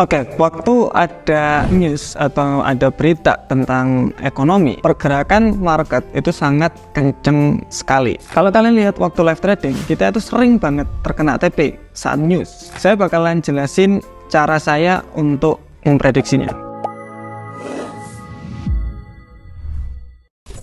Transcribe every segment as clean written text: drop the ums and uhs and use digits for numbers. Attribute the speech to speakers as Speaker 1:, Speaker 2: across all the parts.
Speaker 1: Oke, waktu ada news atau ada berita tentang ekonomi, pergerakan market itu sangat kenceng sekali. Kalau kalian lihat waktu live trading, kita itu sering banget terkena TP saat news. Saya bakalan jelasin cara saya untuk memprediksinya.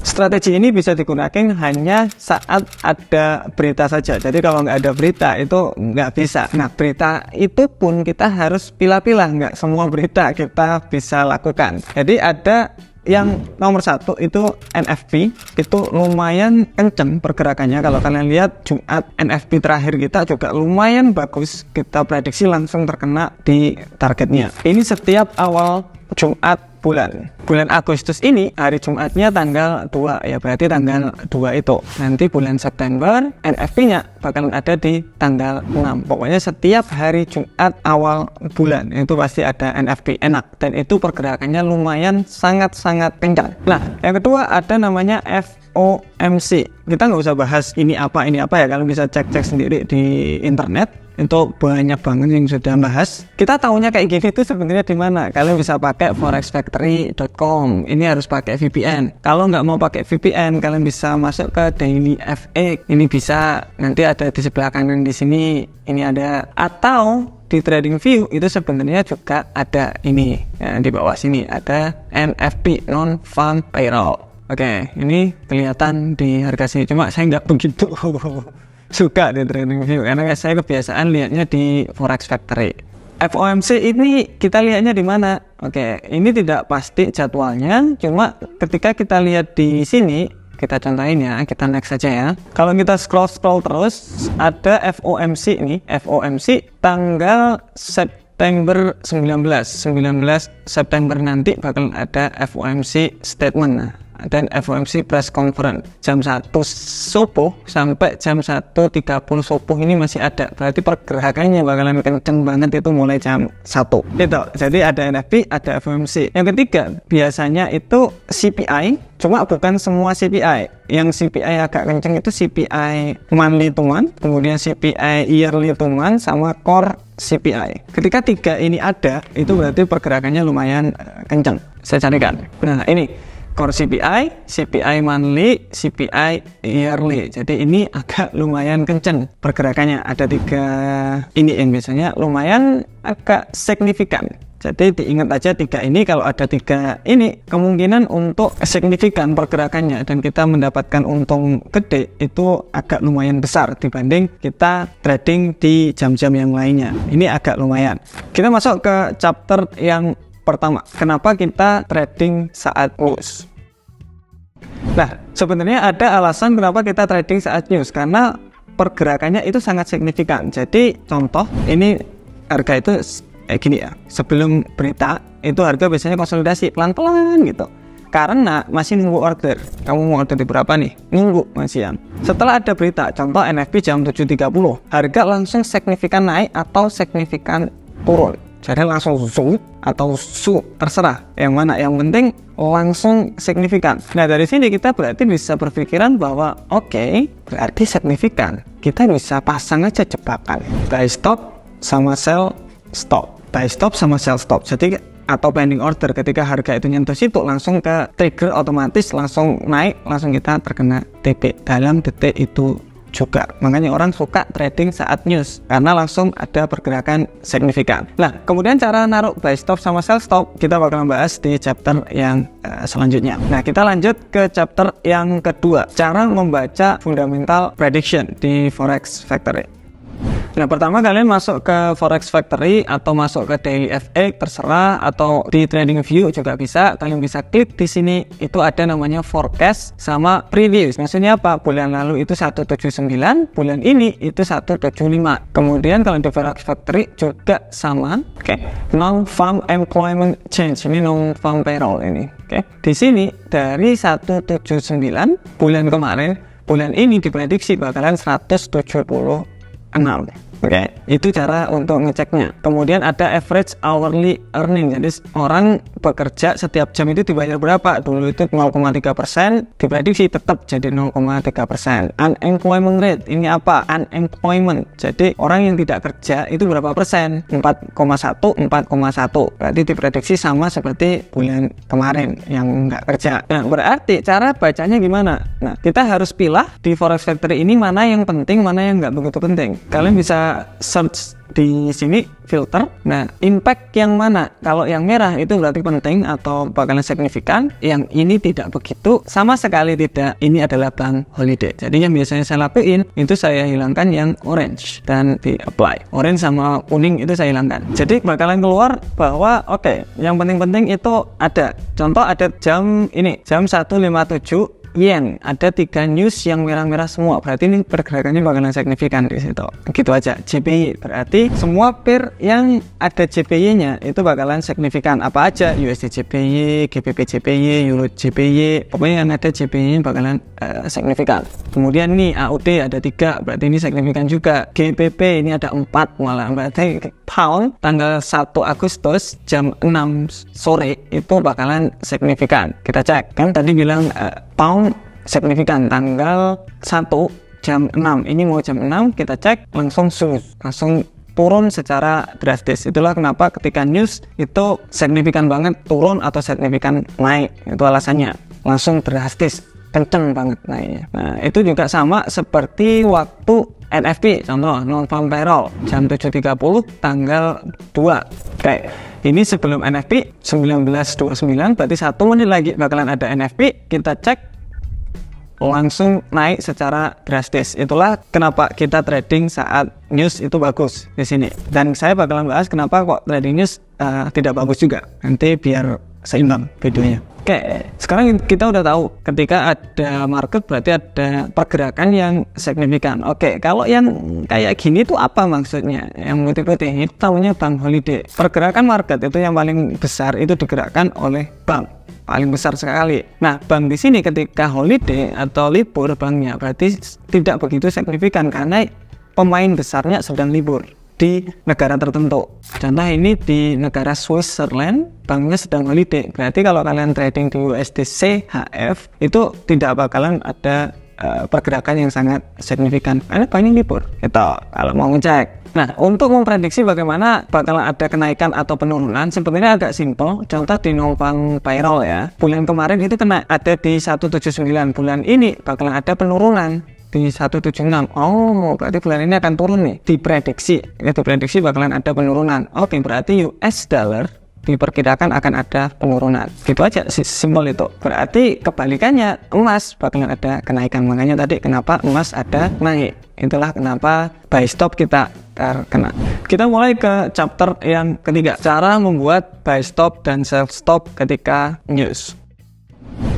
Speaker 1: Strategi ini bisa digunakan hanya saat ada berita saja. Jadi kalau nggak ada berita itu nggak bisa. Nah, berita itu pun kita harus pilah-pilah. Nggak semua berita kita bisa lakukan. Jadi ada yang nomor satu itu NFP, itu lumayan kenceng pergerakannya. Kalau kalian lihat Jumat NFP terakhir kita juga lumayan bagus, kita prediksi langsung terkena di targetnya. Ini setiap awal Jumat bulan Agustus ini, hari Jumatnya tanggal 2 ya, berarti tanggal 2 itu nanti bulan September NFP-nya bakalan ada di tanggal 6. Pokoknya setiap hari Jumat awal bulan itu pasti ada NFP, enak, dan itu pergerakannya lumayan sangat-sangat kencang. Nah, yang kedua ada namanya FOMC. Kita nggak usah bahas ini apa ya, kalian bisa cek-cek sendiri di internet. Itu banyak banget yang sudah bahas. Kita tahunya kayak gini itu sebenarnya di mana? Kalian bisa pakai forexfactory.com. Ini harus pakai VPN. Kalau nggak mau pakai VPN, kalian bisa masuk ke Daily FX. Ini bisa, nanti ada di sebelah kanan di sini. Ini ada, atau di TradingView itu sebenarnya juga ada ini. Ya, di bawah sini ada NFP, non-farm payroll. Oke, ini kelihatan di harga sini. Cuma saya nggak begitu suka di TradingView karena saya kebiasaan lihatnya di Forex Factory. FOMC ini kita lihatnya di mana? Oke, ini tidak pasti jadwalnya, cuma ketika kita lihat di sini, kita contohin ya, kita next saja ya. Kalau kita scroll terus, ada FOMC ini, FOMC tanggal September 19 September nanti bakal ada FOMC statement dan FOMC press conference jam 1 subuh sampai jam 1.30 subuh ini masih ada. Berarti pergerakannya bakalan kenceng banget itu mulai jam 1 itu. Jadi ada NFP, ada FOMC. Yang ketiga biasanya itu CPI, cuma bukan semua CPI. Yang CPI agak kenceng itu CPI monthly to month, kemudian CPI yearly to month, sama core CPI. Ketika tiga ini ada, itu berarti pergerakannya lumayan kenceng. Saya carikan. Nah, ini core CPI, CPI monthly, CPI yearly. Jadi ini agak lumayan kenceng pergerakannya. Ada tiga ini yang biasanya lumayan agak signifikan. Jadi diingat aja tiga ini, kalau ada tiga ini kemungkinan untuk signifikan pergerakannya dan kita mendapatkan untung gede itu agak lumayan besar dibanding kita trading di jam-jam yang lainnya. Ini agak lumayan. Kita masuk ke chapter yang pertama, kenapa kita trading saat news. Nah, sebenarnya ada alasan kenapa kita trading saat news, karena pergerakannya itu sangat signifikan. Jadi contoh, ini harga itu kayak gini ya, sebelum berita itu harga biasanya konsolidasi pelan-pelan gitu, karena masih nunggu order. Kamu mau order di berapa nih? Nunggu masih ya. Setelah ada berita, contoh NFP jam 7.30, harga langsung signifikan naik atau signifikan turun. Jadi langsung zoom atau su, terserah yang mana, yang penting langsung signifikan. Nah, dari sini kita berarti bisa berpikiran bahwa oke, berarti signifikan. Kita bisa pasang aja jebakan buy stop sama sell stop, buy stop sama sell stop. Jadi atau pending order, ketika harga itu nyentuh situ langsung ke trigger otomatis, langsung naik, langsung kita terkena TP dalam detik itu juga. Makanya orang suka trading saat news karena langsung ada pergerakan signifikan. Nah, kemudian cara naruh buy stop sama sell stop kita bakal bahas di chapter yang selanjutnya. Nah, kita lanjut ke chapter yang kedua, cara membaca fundamental prediction di Forex Factory. Nah, pertama kalian masuk ke Forex Factory atau masuk ke Daily FX, terserah, atau di TradingView juga bisa. Kalian bisa klik di sini, itu ada namanya forecast sama previews. Maksudnya apa? Bulan lalu itu 179, bulan ini itu 175. Kemudian kalau di Forex Factory juga sama. Oke, non-farm employment change, ini non-farm payroll ini. Oke, di sini dari 179 bulan kemarin, bulan ini diprediksi bakalan 176. Oke, itu cara untuk ngeceknya. Kemudian ada average hourly earning. Jadi orang bekerja setiap jam itu dibayar berapa? Dulu itu 0,3%, diprediksi tetap jadi 0,3%. Unemployment rate, ini apa? Unemployment. Jadi orang yang tidak kerja itu berapa persen? 4,1, 4,1. Berarti diprediksi sama seperti bulan kemarin yang nggak kerja. Nah, berarti cara bacanya gimana? Nah, kita harus pilih di Forex Factory ini mana yang penting, mana yang nggak begitu penting. Kalian bisa search di sini filter. Nah, impact yang mana? Kalau yang merah itu berarti penting atau bakalan signifikan. Yang ini tidak begitu, sama sekali tidak. Ini adalah bank holiday. Jadi yang biasanya saya lakuin itu saya hilangkan yang orange dan di apply. Orange sama kuning itu saya hilangkan. Jadi bakalan keluar bahwa oke, yang penting-penting itu ada. Contoh ada jam ini, jam 1.57 yen, ada 3 news yang merah-merah semua, berarti ini pergerakannya bakalan signifikan di situ. Gitu aja. JPY berarti semua pair yang ada JPY-nya itu bakalan signifikan. Apa aja? USD JPY, GBP JPY, Euro JPY, pokoknya yang ada JPY-nya bakalan signifikan. Kemudian nih AUD ada 3, berarti ini signifikan juga. GBP ini ada 4 malah, berarti pound tanggal 1 Agustus jam 6 sore itu bakalan signifikan. Kita cek, kan tadi bilang pound signifikan tanggal 1 jam 6, ini mau jam 6, kita cek langsung langsung turun secara drastis. Itulah kenapa ketika news itu signifikan banget turun atau signifikan naik, itu alasannya langsung drastis, kenceng banget naiknya. Nah, itu juga sama seperti waktu NFP, contoh non-farm payroll jam 7.30 tanggal 2. Oke, ini sebelum NFP 19.29, berarti 1 menit lagi bakalan ada NFP. Kita cek langsung naik secara drastis. Itulah kenapa kita trading saat news itu bagus di sini. Dan saya bakalan bahas kenapa kok trading news tidak bagus juga. Nanti biar seimbang videonya. Oke, sekarang kita udah tahu ketika ada market berarti ada pergerakan yang signifikan. Oke, kalau yang kayak gini tuh apa maksudnya? Yang putih-putih itu tahunya bank holiday. Pergerakan market itu yang paling besar itu digerakkan oleh bank. Paling besar sekali. Nah, bank di sini ketika holiday atau libur banknya berarti tidak begitu signifikan karena pemain besarnya sedang libur di negara tertentu. Contoh ini di negara Switzerland, banknya sedang holiday. Berarti kalau kalian trading di USD CHF itu tidak bakalan ada pergerakan yang sangat signifikan karena banknya libur. Itu kalau mau ngecek. Nah, untuk memprediksi bagaimana bakalan ada kenaikan atau penurunan sebenarnya agak simpel. Contoh di non-farm payroll ya. Bulan kemarin itu kena ada di 179. Bulan ini bakalan ada penurunan di 176. Oh, berarti bulan ini akan turun nih. Diprediksi. Ya, diprediksi bakalan ada penurunan. Oke, berarti US dollar diperkirakan akan ada penurunan. Gitu aja, simpel itu. Berarti kebalikannya, emas bakalan ada kenaikan. Makanya tadi kenapa emas ada naik. Itulah kenapa buy stop kita terkena. Kita mulai ke chapter yang ketiga. Cara membuat buy stop dan sell stop ketika news.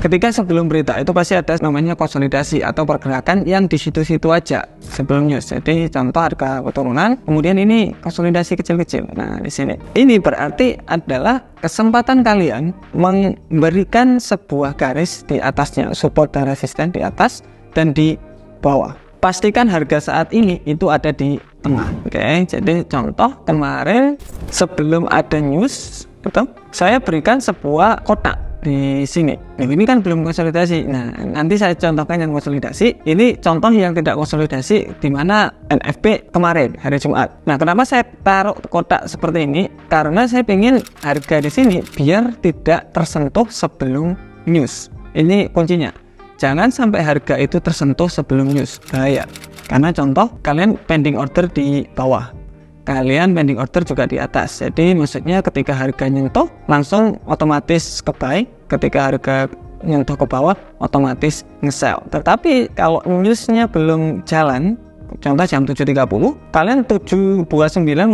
Speaker 1: Ketika sebelum berita itu pasti ada namanya konsolidasi atau pergerakan yang di situ-situ aja sebelum news. Jadi contoh harga penurunan, kemudian ini konsolidasi kecil-kecil. Nah, di sini. Ini berarti adalah kesempatan kalian memberikan sebuah garis di atasnya, support dan resisten di atas dan di bawah. Pastikan harga saat ini itu ada di tengah. Oke, jadi contoh kemarin sebelum ada news, betul? Saya berikan sebuah kotak di sini. Nah, ini kan belum konsolidasi. Nah, nanti saya contohkan yang konsolidasi. Ini contoh yang tidak konsolidasi di mana NFP kemarin hari Jumat. Nah, kenapa saya taruh kotak seperti ini? Karena saya ingin harga di sini biar tidak tersentuh sebelum news. Ini kuncinya. Jangan sampai harga itu tersentuh sebelum news. Bahaya. Karena contoh kalian pending order di bawah, kalian pending order juga di atas. Jadi maksudnya ketika harga nyentuh langsung otomatis ke buy, ketika harga nyentuh ke bawah otomatis nge-sell. Tetapi kalau newsnya belum jalan, contoh jam 7.30, kalian 7.29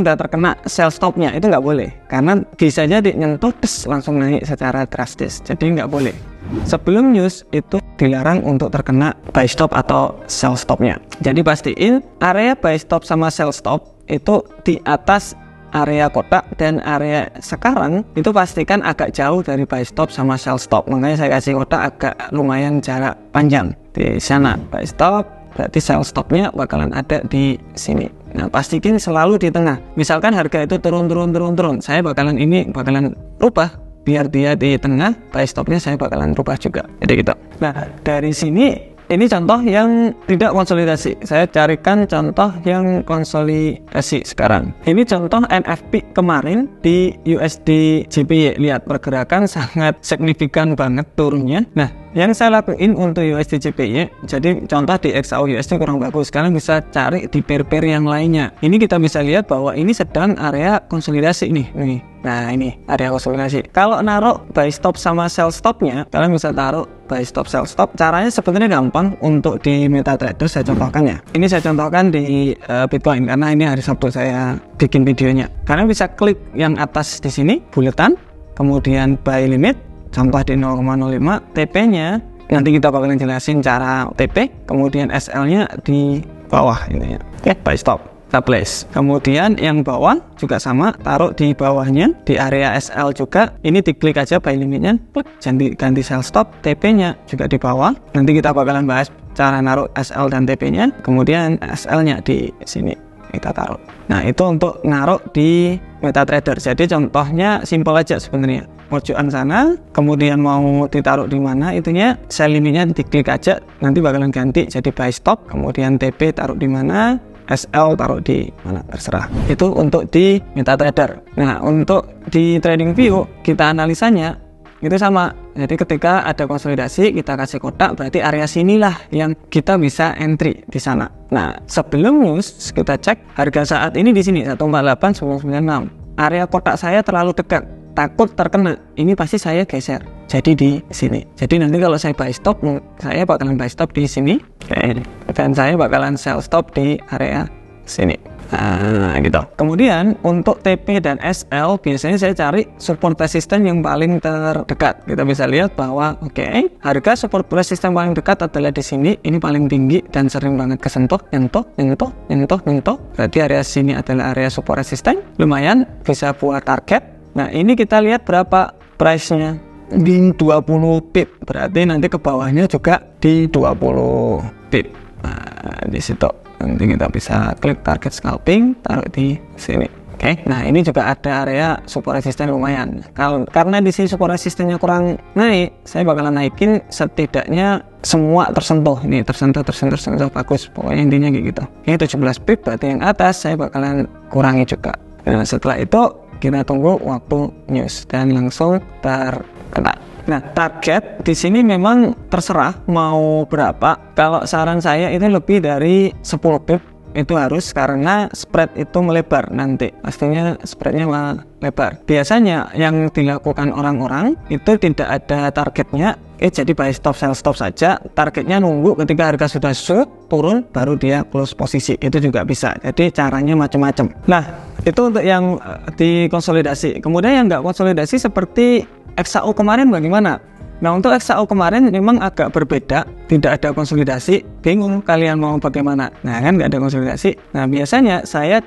Speaker 1: udah terkena sell stopnya, itu nggak boleh. Karena bisa jadi nyentuh langsung naik secara drastis. Jadi nggak boleh. Sebelum news itu dilarang untuk terkena buy stop atau sell stopnya. Jadi pastiin area buy stop sama sell stop itu di atas area kotak, dan area sekarang itu pastikan agak jauh dari buy stop sama sell stop. Makanya saya kasih kotak agak lumayan jarak panjang di sana. Buy stop berarti sell stopnya bakalan ada di sini. Nah, pastikan selalu di tengah. Misalkan harga itu turun, saya bakalan rubah biar dia di tengah, buy stopnya saya bakalan rubah juga. Jadi gitu. Nah, dari sini ini contoh yang tidak konsolidasi. Saya carikan contoh yang konsolidasi sekarang. Ini contoh NFP kemarin di USD JPY. Lihat pergerakan sangat signifikan banget turunnya. Nah, yang saya lakuin untuk USD JPY, jadi contoh di XAU USD kurang bagus. Kalian bisa cari di pair-pair yang lainnya. Ini kita bisa lihat bahwa ini sedang area konsolidasi nih. Nah, ini area konsolidasi. Kalau naruh buy stop sama sell stopnya, kalian bisa taruh buy stop, sell stop. Caranya sebenarnya gampang untuk di MetaTrader. Saya contohkan ya. Ini saya contohkan di Bitcoin karena ini hari Sabtu saya bikin videonya. Kalian bisa klik yang atas di sini, buletan, kemudian buy limit, contoh di 0,05, TP-nya nanti kita bakalan jelasin cara TP, kemudian SL-nya di bawah ini ya. Oke, buy stop. Kita place. Kemudian yang bawah juga sama, taruh di bawahnya di area SL juga. Ini diklik aja buy limitnya, ganti sell stop, TP-nya juga di bawah. Nanti kita bakalan bahas cara naruh SL dan TP-nya. Kemudian SL-nya di sini kita taruh. Nah, itu untuk naruh di MetaTrader. Jadi contohnya simpel aja sebenarnya. Pojokan sana, kemudian mau ditaruh di mana itunya, sell limitnya diklik aja, nanti bakalan ganti jadi buy stop. Kemudian TP taruh di mana, SL taruh di mana, terserah. Itu untuk di MetaTrader. Nah, untuk di TradingView kita analisanya itu sama. Jadi ketika ada konsolidasi kita kasih kotak, berarti area sinilah yang kita bisa entry di sana. Nah, sebelum news kita cek harga saat ini di sini 148.996. Area kotak saya terlalu dekat, takut terkena. Ini pasti saya geser. Jadi di sini. Jadi nanti kalau saya buy stop, saya bakalan buy stop di sini. Oke. Dan saya bakalan sell stop di area sini. Nah, gitu. Kemudian untuk TP dan SL biasanya saya cari support resisten yang paling terdekat. Kita bisa lihat bahwa harga support resisten paling dekat adalah di sini. Ini paling tinggi dan sering banget kesentuh, nyentuh. Berarti area sini adalah area support resisten. Lumayan bisa buat target. Nah, ini kita lihat berapa price-nya di 20 pip. Berarti nanti ke bawahnya juga di 20 pip. Nah, di situ nanti kita bisa klik target scalping, taruh di sini. Oke. Nah, ini juga ada area support resisten lumayan. Karena di sini support resistennya kurang naik, saya bakalan naikin setidaknya semua tersentuh. Ini tersentuh bagus. Pokoknya intinya kayak gitu. Ini 17 pip, berarti yang atas saya bakalan kurangi juga. Nah, setelah itu kita tunggu waktu news dan langsung terkena. Nah, target di sini memang terserah mau berapa. Kalau saran saya itu lebih dari 10 pip itu harus, karena spread itu melebar nanti. Pastinya spreadnya melebar. Biasanya yang dilakukan orang-orang itu tidak ada targetnya. Jadi buy stop, sell stop saja. Targetnya nunggu ketika harga sudah turun baru dia close posisi. Itu juga bisa. Jadi caranya macam-macam. Nah, itu untuk yang di konsolidasi. Kemudian yang nggak konsolidasi seperti XAU kemarin bagaimana? Nah, untuk XAU kemarin memang agak berbeda, tidak ada konsolidasi. Bingung kalian mau bagaimana? Nah, kan nggak ada konsolidasi. Nah, biasanya saya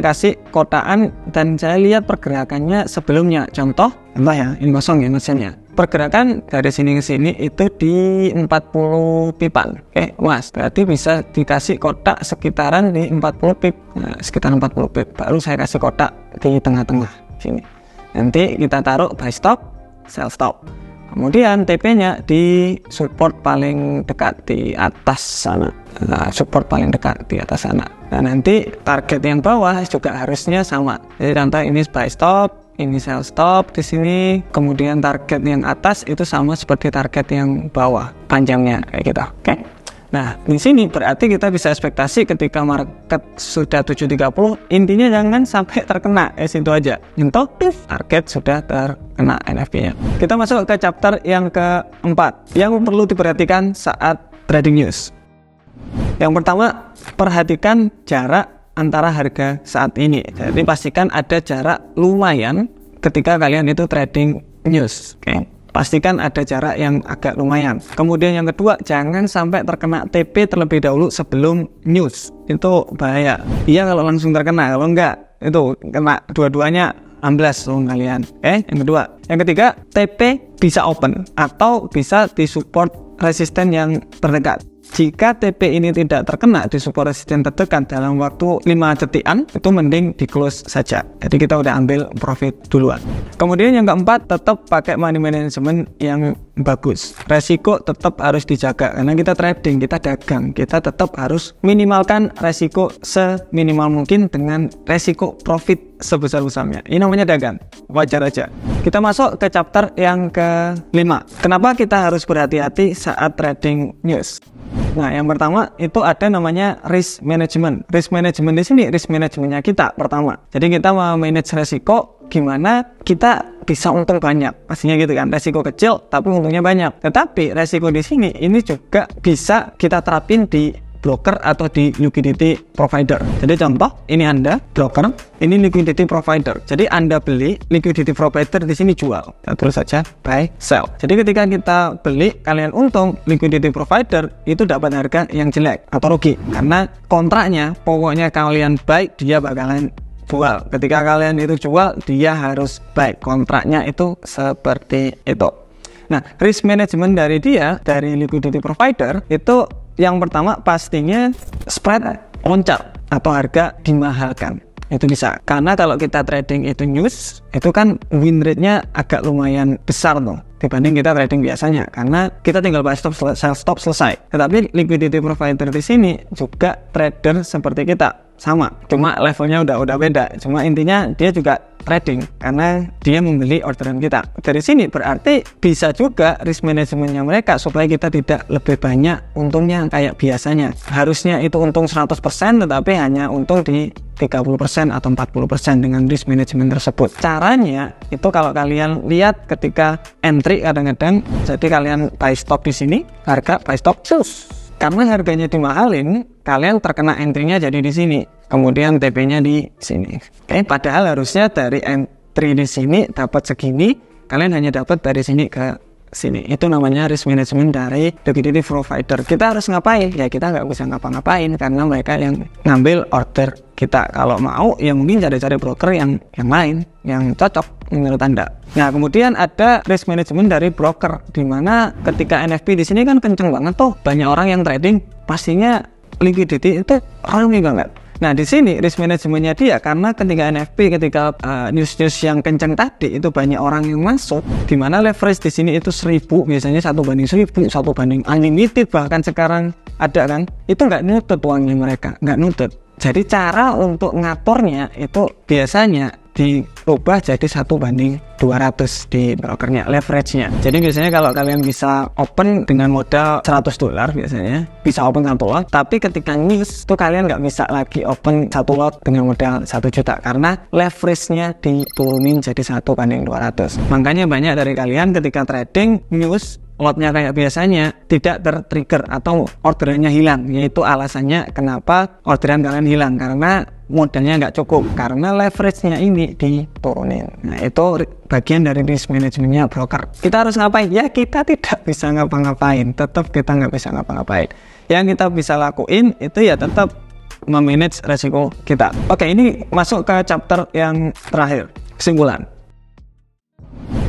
Speaker 1: kasih kotaan dan saya lihat pergerakannya sebelumnya. Contoh ya, ini kosong ya mesinnya. Pergerakan dari sini ke sini itu di 40 pipan. Oke, mas, berarti bisa dikasih kotak sekitaran di 40 pip. Nah, sekitar 40 pip. Baru saya kasih kotak di tengah-tengah sini. Nanti kita taruh buy stop, sell stop. Kemudian TP-nya di support paling dekat di atas sana. Nah, support paling dekat di atas sana. Nah, nanti target yang bawah juga harusnya sama. Jadi contoh ini buy stop, ini sell stop di sini. Kemudian target yang atas itu sama seperti target yang bawah, panjangnya kayak gitu. Oke. Nah, di sini berarti kita bisa ekspektasi ketika market sudah 730, intinya jangan sampai terkena. Itu aja. Nyentuh, target sudah terkena NFP-nya. Kita masuk ke chapter yang keempat, yang perlu diperhatikan saat trading news. Yang pertama, perhatikan jarak antara harga saat ini. Jadi pastikan ada jarak lumayan ketika kalian itu trading news. Oke. Pastikan ada jarak yang agak lumayan. Kemudian yang kedua, jangan sampai terkena TP terlebih dahulu sebelum news. Itu bahaya. Iya kalau langsung terkena, kalau enggak itu kena dua-duanya amblas loh kalian. Yang kedua. Yang ketiga, TP bisa open atau bisa disupport resisten yang terdekat. Jika TP ini tidak terkena di support resisten terdekat dalam waktu 5 detikan, itu mending di close saja. Jadi kita udah ambil profit duluan. Kemudian yang keempat, tetap pakai money management yang bagus. Resiko tetap harus dijaga karena kita trading, kita dagang, kita tetap harus minimalkan resiko seminimal mungkin dengan resiko profit sebesar-besarnya. Ini namanya dagang, wajar aja. Kita masuk ke chapter yang ke-5. Kenapa kita harus berhati-hati saat trading news? Nah, yang pertama itu ada namanya risk management. Risk management di sini, risk managementnya kita pertama. Jadi kita mau manage resiko, gimana kita bisa untung banyak. Pastinya gitu kan, resiko kecil tapi untungnya banyak. Tetapi resiko di sini ini juga bisa kita terapin di broker atau di liquidity provider. Jadi contoh, ini Anda broker, ini liquidity provider. Jadi Anda beli, liquidity provider di sini jual. Kita terus saja buy, sell. Jadi ketika kita beli, kalian untung, liquidity provider itu dapat harga yang jelek atau rugi. Karena kontraknya, pokoknya kalian buy, dia bakalan jual. Ketika kalian itu jual, dia harus buy. Kontraknya itu seperti itu. Nah, risk management dari dia, dari liquidity provider, itu yang pertama pastinya spread loncat atau harga dimahalkan. Itu bisa. Karena kalau kita trading itu news, itu kan win rate-nya agak lumayan besar tuh dibanding kita trading biasanya. Karena kita tinggal buy stop, sell stop, selesai. Tetapi liquidity provider di sini juga trader seperti kita. Sama, cuma levelnya udah beda. Cuma intinya dia juga trading karena dia membeli orderan kita. Dari sini berarti bisa juga risk manajemennya mereka supaya kita tidak lebih banyak untungnya kayak biasanya. Harusnya itu untung 100% tetapi hanya untung di 30% atau 40% dengan risk management tersebut. Caranya itu kalau kalian lihat ketika entry kadang-kadang, jadi kalian buy stop di sini, harga buy stop sus. Karena harganya dimahalin, kalian terkena entry-nya jadi di sini. Kemudian TP-nya di sini. Oke, padahal harusnya dari entry di sini dapat segini, kalian hanya dapat dari sini ke sini. Itu namanya risk management dari liquidity provider. Kita harus ngapain? Ya kita nggak bisa ngapa-ngapain karena mereka yang ngambil order kita. Kalau mau, ya mungkin cari-cari broker yang lain yang cocok menurut Anda. Nah, kemudian ada risk management dari broker, dimana ketika NFP di sini kan kenceng banget tuh, banyak orang yang trading, pastinya liquidity itu ramai banget. Nah, di sini risk manajemennya dia, karena ketika NFP, ketika news-news yang kenceng tadi itu banyak orang yang masuk, dimana leverage di sini itu 1000, biasanya 1/1000, 1 unlimited bahkan sekarang ada kan, itu nggak nutut uangnya mereka, nggak nutut. Jadi cara untuk ngaturnya itu biasanya dirubah jadi 1/200 di brokernya, leverage-nya. Jadi biasanya kalau kalian bisa open dengan modal $100 biasanya, bisa open 1 lot, tapi ketika news itu kalian nggak bisa lagi open 1 lot dengan modal 1 juta karena leverage-nya diturunin jadi 1/200. Makanya banyak dari kalian ketika trading news, lotnya kayak biasanya tidak tertrigger atau orderannya hilang, yaitu alasannya kenapa orderan kalian hilang karena modalnya nggak cukup, karena leverage-nya ini diturunin. Nah, itu bagian dari risk manajemennya broker. Kita harus ngapain? Ya kita tidak bisa ngapa-ngapain, tetap kita nggak bisa ngapa-ngapain. Yang kita bisa lakuin itu ya tetap memanage resiko kita. Oke, ini masuk ke chapter yang terakhir, kesimpulan.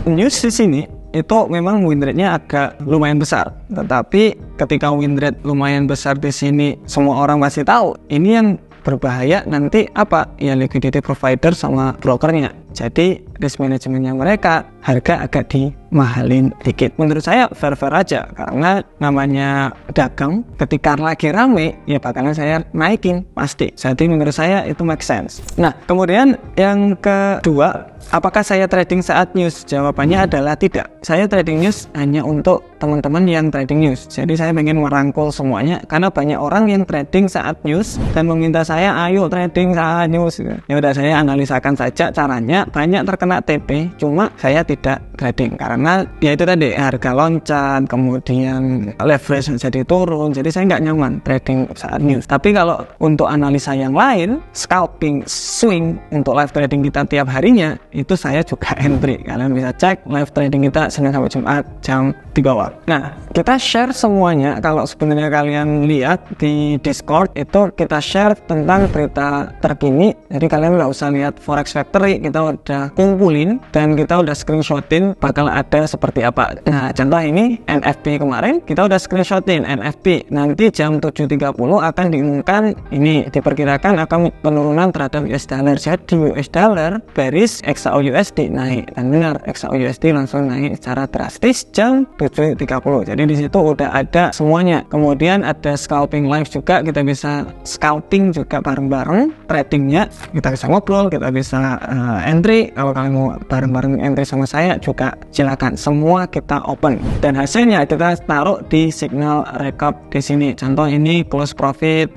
Speaker 1: News di sini itu memang win rate-nya agak lumayan besar, tetapi ketika win rate lumayan besar di sini semua orang pasti tahu, ini yang berbahaya nanti apa? Ya liquidity provider sama brokernya. Jadi risk manajemennya mereka harga agak dimahalin dikit. Menurut saya fair-fair aja, karena namanya dagang ketika lagi rame ya bakalan saya naikin pasti. Jadi menurut saya itu make sense. Nah, kemudian yang kedua, apakah saya trading saat news? Jawabannya adalah tidak. Saya trading news hanya untuk teman-teman yang trading news. Jadi saya pengen merangkul semuanya karena banyak orang yang trading saat news dan meminta saya ayo trading saat news. Ya udah, saya analisakan saja caranya. Banyak terkena TP, cuma saya tidak trading karena ya itu tadi harga loncat, kemudian leverage jadi turun, jadi saya nggak nyaman trading saat news. Tapi kalau untuk analisa yang lain, scalping, swing untuk live trading kita tiap harinya itu itu saya juga entry. Kalian bisa cek live trading kita Senin sampai Jumat jam di bawah. Nah, kita share semuanya. Kalau sebenarnya kalian lihat di Discord itu kita share tentang berita terkini. Jadi kalian nggak usah lihat Forex Factory, kita udah kumpulin dan kita udah screenshotin bakal ada seperti apa. Nah, contoh ini NFP kemarin kita udah screenshotin NFP. Nanti jam 7.30 akan diumumkan, ini diperkirakan akan penurunan terhadap US dollar. Jadi US dollar bearish, XAU-USD naik, dan benar XAU-USD langsung naik secara drastis jam 7.30. Jadi di situ udah ada semuanya. Kemudian ada scalping live juga, kita bisa scalping juga bareng-bareng tradingnya, kita bisa ngobrol, kita bisa entry. Kalau kalian mau bareng-bareng entry sama saya juga silakan, semua kita open. Dan hasilnya kita taruh di signal recap di sini. Contoh ini close profit,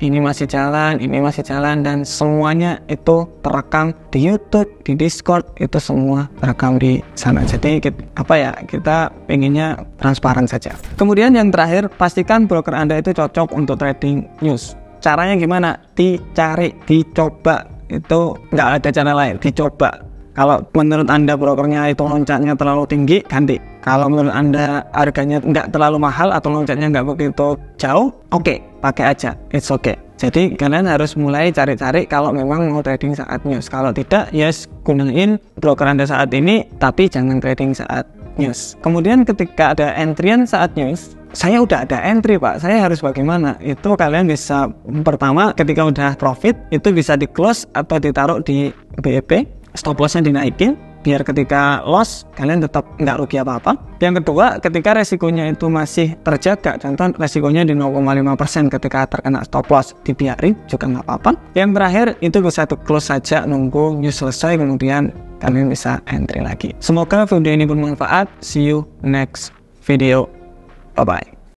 Speaker 1: ini masih jalan, dan semuanya itu terekam di YouTube, di Discord, itu semua terekam di sana. Jadi kita pengennya transparan saja. Kemudian yang terakhir, pastikan broker Anda itu cocok untuk trading news. Caranya gimana? Dicari, dicoba. Itu nggak ada cara lain, dicoba. Kalau menurut Anda brokernya itu loncatnya terlalu tinggi, ganti. Kalau menurut Anda harganya nggak terlalu mahal atau loncatnya nggak begitu jauh, oke, pakai aja, it's okay. Jadi kalian harus mulai cari-cari kalau memang mau trading saat news. Kalau tidak, yes, gunain broker Anda saat ini, tapi jangan trading saat news. Kemudian ketika ada entryan saat news, saya udah ada entry Pak, saya harus bagaimana? Itu kalian bisa, pertama ketika udah profit, itu bisa di close atau ditaruh di BEP, stop lossnya dinaikin, biar ketika loss kalian tetap nggak rugi apa-apa. Yang kedua, ketika resikonya itu masih terjaga, contoh resikonya di 0,5% ketika terkena stop loss, dibiarin juga nggak apa-apa. Yang terakhir, itu bisa di close saja, nunggu news selesai, kemudian kalian bisa entry lagi. Semoga video ini bermanfaat. See you next video. Bye-bye.